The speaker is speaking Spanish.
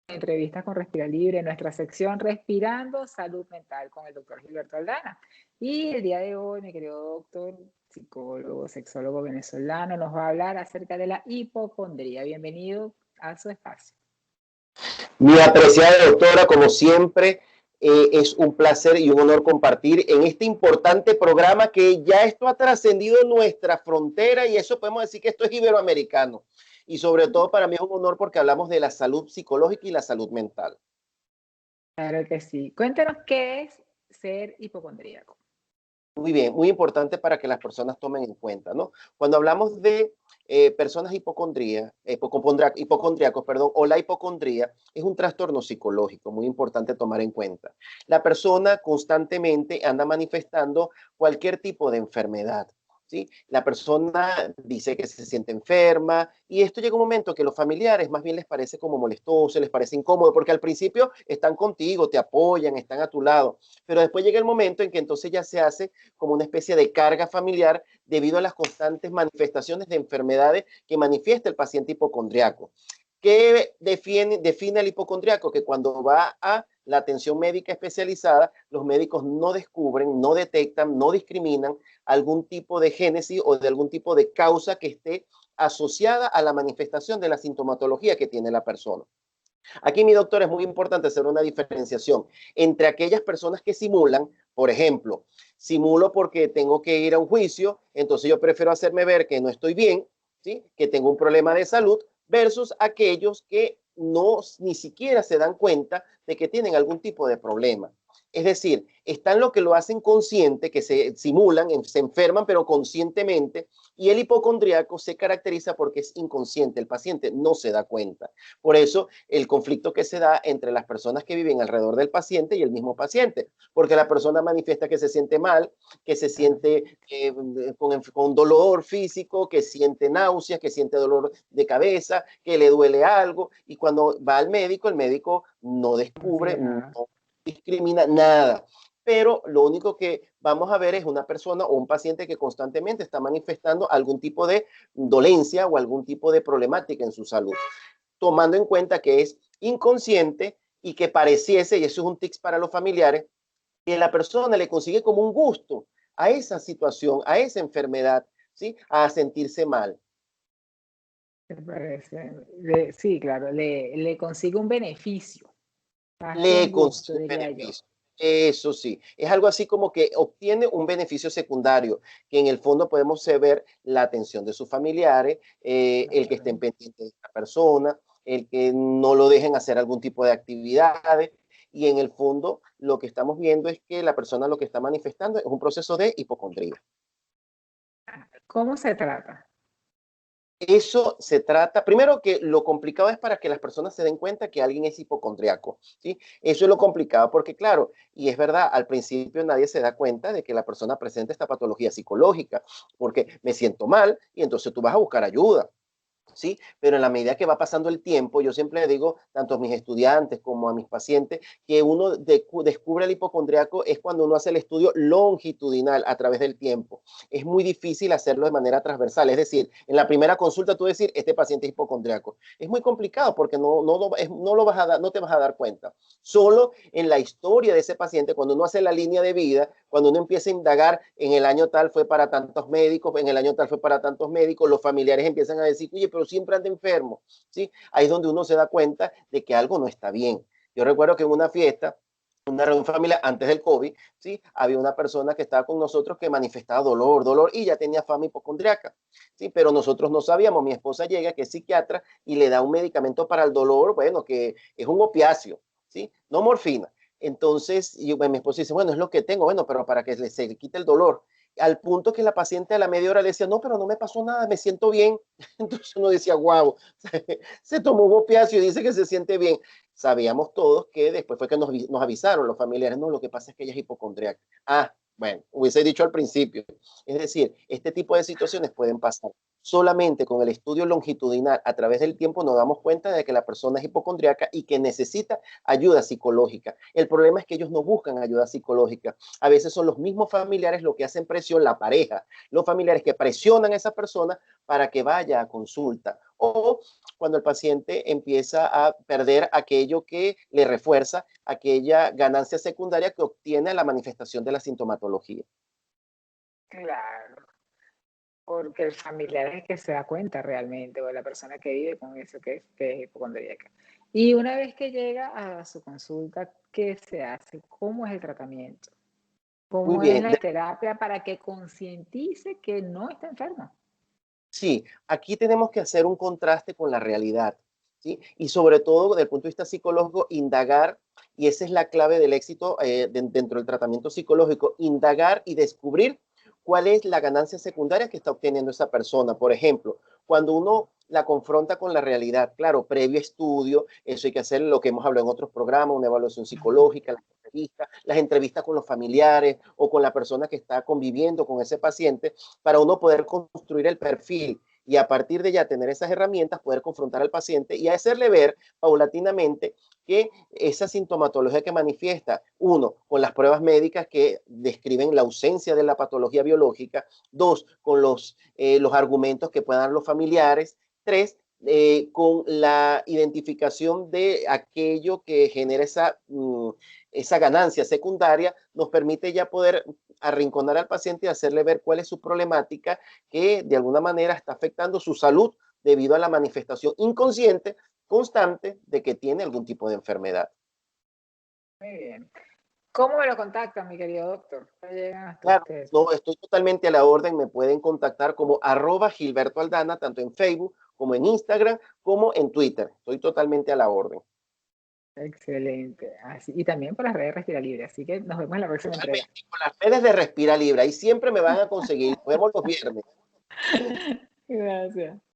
Entrevistas con Respira Libre, nuestra sección Respirando Salud Mental con el doctor Gilberto Aldana. Y el día de hoy, mi querido doctor, psicólogo, sexólogo venezolano, nos va a hablar acerca de la hipocondría. Bienvenido a su espacio. Mi apreciada doctora, como siempre, es un placer y un honor compartir en este importante programa que ya esto ha trascendido nuestra frontera y eso podemos decir que esto es iberoamericano. Y sobre todo para mí es un honor porque hablamos de la salud psicológica y la salud mental. Claro que sí. Cuéntanos qué es ser hipocondríaco. Muy bien, muy importante para que las personas tomen en cuenta, ¿no? Cuando hablamos de personas hipocondríacos, perdón, o la hipocondría, es un trastorno psicológico, muy importante tomar en cuenta. La persona constantemente anda manifestando cualquier tipo de enfermedad, ¿sí? La persona dice que se siente enferma y esto llega un momento que los familiares más bien les parece como molestoso, les parece incómodo, porque al principio están contigo, te apoyan, están a tu lado, pero después llega el momento en que entonces ya se hace como una especie de carga familiar debido a las constantes manifestaciones de enfermedades que manifiesta el paciente hipocondriaco. ¿Qué define el hipocondriaco? Que cuando va a la atención médica especializada, los médicos no descubren, no detectan, no discriminan algún tipo de génesis o de algún tipo de causa que esté asociada a la manifestación de la sintomatología que tiene la persona. Aquí, mi doctor, es muy importante hacer una diferenciación entre aquellas personas que simulan, por ejemplo, simulo porque tengo que ir a un juicio, entonces yo prefiero hacerme ver que no estoy bien, ¿sí? Que tengo un problema de salud, versus aquellos que no ni siquiera se dan cuenta de que tienen algún tipo de problema. Es decir, están los que lo hacen consciente, que se simulan, se enferman, pero conscientemente, y el hipocondriaco se caracteriza porque es inconsciente, el paciente no se da cuenta. Por eso, el conflicto que se da entre las personas que viven alrededor del paciente y el mismo paciente, porque la persona manifiesta que se siente mal, que se siente con dolor físico, que siente náuseas, que siente dolor de cabeza, que le duele algo, y cuando va al médico, el médico no descubre, no discrimina nada. Pero lo único que vamos a ver es una persona o un paciente que constantemente está manifestando algún tipo de dolencia o algún tipo de problemática en su salud, tomando en cuenta que es inconsciente y que pareciese, y eso es un tic para los familiares, que la persona le consigue como un gusto a esa situación, a esa enfermedad, ¿sí? A sentirse mal. ¿Te parece? Sí, claro, le consigue un beneficio, más que un Le gusto, consigue un diría yo. beneficio. Eso sí, es algo así como que obtiene un beneficio secundario, que en el fondo podemos ver la atención de sus familiares, el que estén pendientes de la persona, el que no lo dejen hacer algún tipo de actividades, y en el fondo lo que estamos viendo es que la persona lo que está manifestando es un proceso de hipocondría. ¿Cómo se trata? Eso se trata, primero que lo complicado es para que las personas se den cuenta que alguien es hipocondriaco, ¿sí? Eso es lo complicado porque claro, y es verdad, al principio nadie se da cuenta de que la persona presenta esta patología psicológica, porque me siento mal y entonces tú vas a buscar ayuda. ¿Sí? Pero en la medida que va pasando el tiempo, yo siempre le digo, tanto a mis estudiantes como a mis pacientes, que uno descubre el hipocondriaco es cuando uno hace el estudio longitudinal a través del tiempo. Es muy difícil hacerlo de manera transversal, es decir, en la primera consulta tú decir, este paciente es hipocondriaco. Es muy complicado porque no lo vas a dar, no te vas a dar cuenta. Solo en la historia de ese paciente, cuando uno hace la línea de vida, cuando uno empieza a indagar, en el año tal fue para tantos médicos, en el año tal fue para tantos médicos, los familiares empiezan a decir, oye, pero siempre anda enfermo, ¿sí? Ahí es donde uno se da cuenta de que algo no está bien. Yo recuerdo que en una fiesta, una reunión familiar antes del COVID, ¿sí? Había una persona que estaba con nosotros que manifestaba dolor, y ya tenía fama hipocondriaca, ¿sí? Pero nosotros no sabíamos, mi esposa llega, que es psiquiatra, y le da un medicamento para el dolor, bueno, que es un opiáceo, ¿sí? No morfina. Entonces, mi esposa dice, bueno, es lo que tengo, bueno, pero para que se le quite el dolor. Al punto que la paciente a la media hora le decía, no, pero no me pasó nada, me siento bien. Entonces uno decía, wow, se tomó un opiáceo y dice que se siente bien. Sabíamos todos que después fue que nos avisaron los familiares, no, lo que pasa es que ella es hipocondríaca. Ah, bueno, hubiese dicho al principio. Es decir, este tipo de situaciones pueden pasar. Solamente con el estudio longitudinal a través del tiempo nos damos cuenta de que la persona es hipocondríaca y que necesita ayuda psicológica. El problema es que ellos no buscan ayuda psicológica. A veces son los mismos familiares los que hacen presión, la pareja, los familiares que presionan a esa persona para que vaya a consulta o cuando el paciente empieza a perder aquello que le refuerza, aquella ganancia secundaria que obtiene a la manifestación de la sintomatología. Claro, porque el familiar es el que se da cuenta realmente, o la persona que vive con eso que es hipocondríaca. Y una vez que llega a su consulta, ¿qué se hace? ¿Cómo es el tratamiento? Muy ¿Cómo es bien. la terapia para que concientice que no está enfermo? Sí, aquí tenemos que hacer un contraste con la realidad, ¿sí? Y sobre todo, desde el punto de vista psicológico, indagar, y esa es la clave del éxito dentro del tratamiento psicológico, indagar y descubrir cuál es la ganancia secundaria que está obteniendo esa persona. Por ejemplo, cuando uno la confronta con la realidad, claro, previo estudio, eso hay que hacer lo que hemos hablado en otros programas, una evaluación psicológica, las entrevistas con los familiares o con la persona que está conviviendo con ese paciente, para uno poder construir el perfil y a partir de ya tener esas herramientas poder confrontar al paciente y hacerle ver paulatinamente que esa sintomatología que manifiesta, uno, con las pruebas médicas que describen la ausencia de la patología biológica, dos, con los argumentos que puedan dar los familiares, tres, con la identificación de aquello que genera esa ganancia secundaria, nos permite ya poder arrinconar al paciente y hacerle ver cuál es su problemática que de alguna manera está afectando su salud debido a la manifestación inconsciente constante de que tiene algún tipo de enfermedad. Muy bien. ¿Cómo me lo contactan, mi querido doctor? ¿Cómo llegan hasta Claro, ustedes? no, estoy totalmente a la orden, me pueden contactar como @Gilberto Aldana, tanto en Facebook como en Instagram, como en Twitter. Estoy totalmente a la orden. Excelente. Así, y también por las redes Respira Libre. Así que nos vemos en la próxima entrega. Totalmente, con las redes de Respira Libre, ahí siempre me van a conseguir. Nos vemos los viernes. Gracias.